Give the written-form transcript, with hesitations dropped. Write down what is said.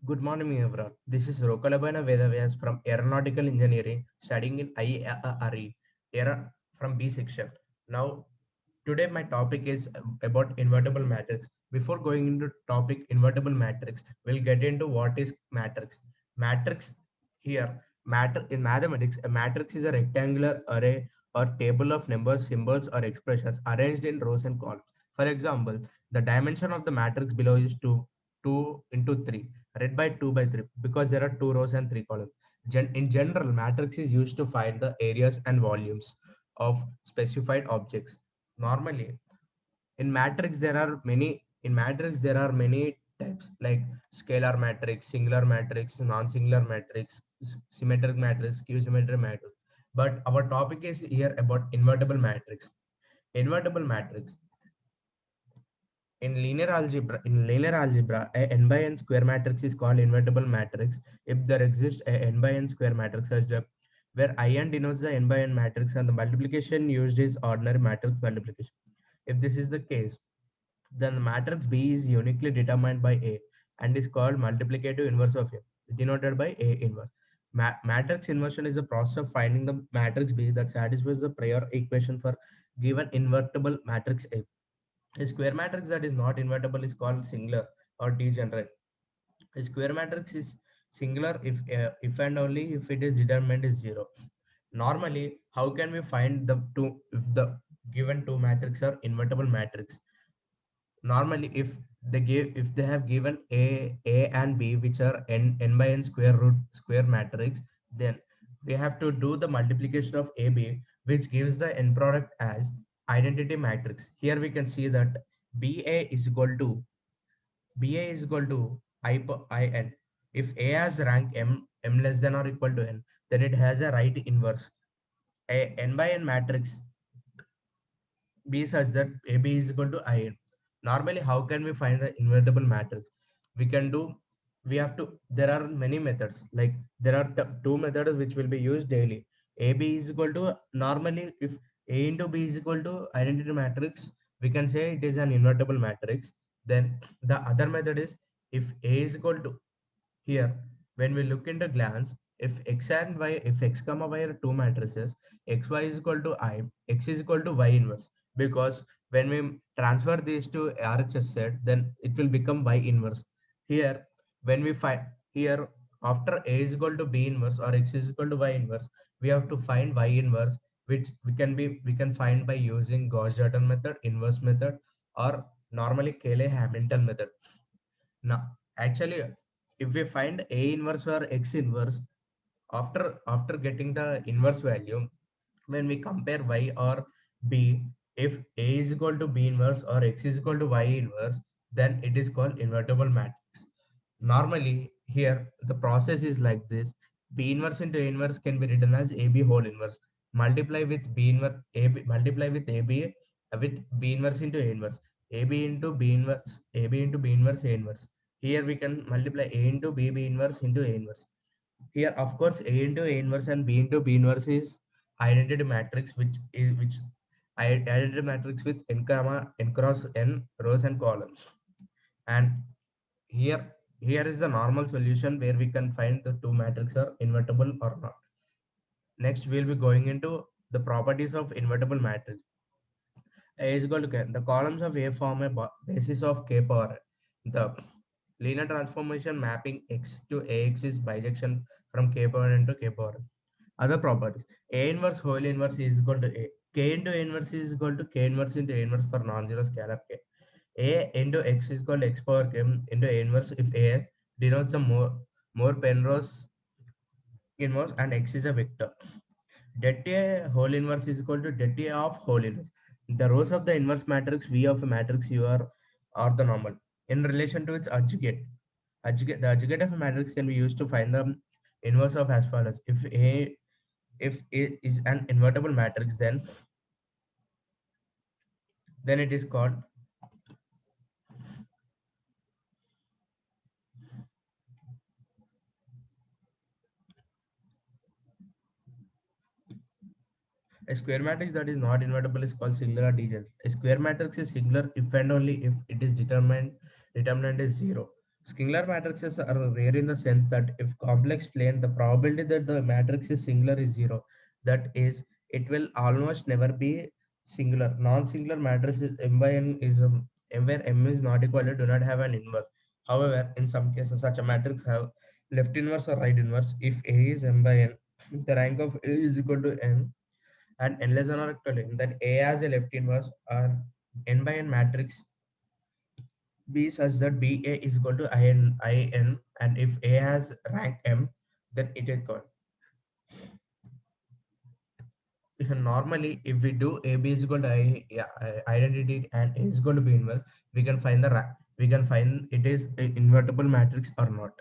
Good morning, everyone. This is Rokalabana Vedavyas from Aeronautical Engineering, studying in IARE, era from B section. Now, today my topic is about invertible matrix. Before going into topic invertible matrix, we'll get into what is matrix. Matrix here, matter in mathematics, a matrix is a rectangular array or table of numbers, symbols, or expressions arranged in rows and columns. For example, the dimension of the matrix below is 2 into 3 read by 2 by 3 because there are two rows and three columns. In general, matrix is used to find the areas and volumes of specified objects. Normally, in matrix there are many types like scalar matrix, singular matrix, non-singular matrix, symmetric matrix, skew-symmetric matrix. But our topic is here about invertible matrix. Invertible matrix in linear algebra, a n by n square matrix is called invertible matrix if there exists a n by n square matrix such that where in denotes the n by n matrix and the multiplication used is ordinary matrix multiplication. If this is the case, then the matrix B is uniquely determined by A and is called multiplicative inverse of A, denoted by A inverse. Matrix inversion is the process of finding the matrix B that satisfies the prior equation for given invertible matrix A. A square matrix that is not invertible is called singular or degenerate. A square matrix is singular if and only if it is determinant is zero. Normally, how can we find the two if the given two matrices are invertible matrix? Normally, if they have given A and B, which are n by n square root square matrix, then we have to do the multiplication of AB, which gives the end product as identity matrix. Here we can see that BA is equal to BA is equal to IN. If A has rank M less than or equal to N, then it has a right inverse. A n by n matrix B such that AB is equal to IN. Normally, how can we find the invertible matrix? We can do, we have to, there are many methods. Like there are two methods which will be used daily. AB is equal to, normally if A into B is equal to identity matrix, we can say it is an invertible matrix. Then the other method is if A is equal to, here, when we look into glance, if x and y, if x comma y are two matrices, xy is equal to I, x is equal to y inverse. Because when we transfer these to RHS set, then it will become y inverse. Here, when we find here after A is equal to B inverse or x is equal to y inverse, we have to find y inverse, which we can find by using Gauss-Jordan method, inverse method, or normally Cayley-Hamilton method. Now, actually, if we find A inverse or X inverse, after getting the inverse value, when we compare Y or B, if A is equal to B inverse or X is equal to Y inverse, then it is called invertible matrix. Normally, here the process is like this. B inverse into A inverse can be written as AB whole inverse. Multiply with B inverse AB, multiply with AB with B inverse into A inverse. AB into B inverse, AB into B inverse, A inverse. Here we can multiply A into B inverse into A inverse. Here, of course, A into A inverse and B into B inverse is identity matrix, which identity matrix with n comma n cross n rows and columns. And here, here is the normal solution where we can find the two matrices are invertible or not. Next, we'll be going into the properties of invertible matrix. A is equal to K. The columns of A form a basis of K power n. The linear transformation mapping X to AX is bijection from K power n to K power n. Other properties. A inverse whole inverse is equal to A. K into A inverse is equal to K inverse into A inverse for non-zero scalar K. A into X is equal to X power K into A inverse if A denotes a more Penrose inverse and X is a vector. Det A whole inverse is equal to det A of whole inverse. The rows of the inverse matrix V of a matrix U are the normal in relation to its adjugate. The adjugate of a matrix can be used to find the inverse of as follows. If A is an invertible matrix, then it is called a square matrix that is not invertible is called singular or degenerate. A square matrix is singular if and only if it is determinant is zero. Singular matrices are rare in the sense that if complex plane, the probability that the matrix is singular is zero. That is, it will almost never be singular. Non-singular matrices M by N is where M is not equal to do not have an inverse. However, in some cases, such a matrix have left inverse or right inverse. If A is M by N, the rank of A is equal to N, and N less than or equal to N, then A has a left inverse or N by N matrix B such that BA is equal to IN, and if A has rank M, then it is called. Normally, if we do AB is equal to identity and A is equal to B inverse, we can find it is an invertible matrix or not.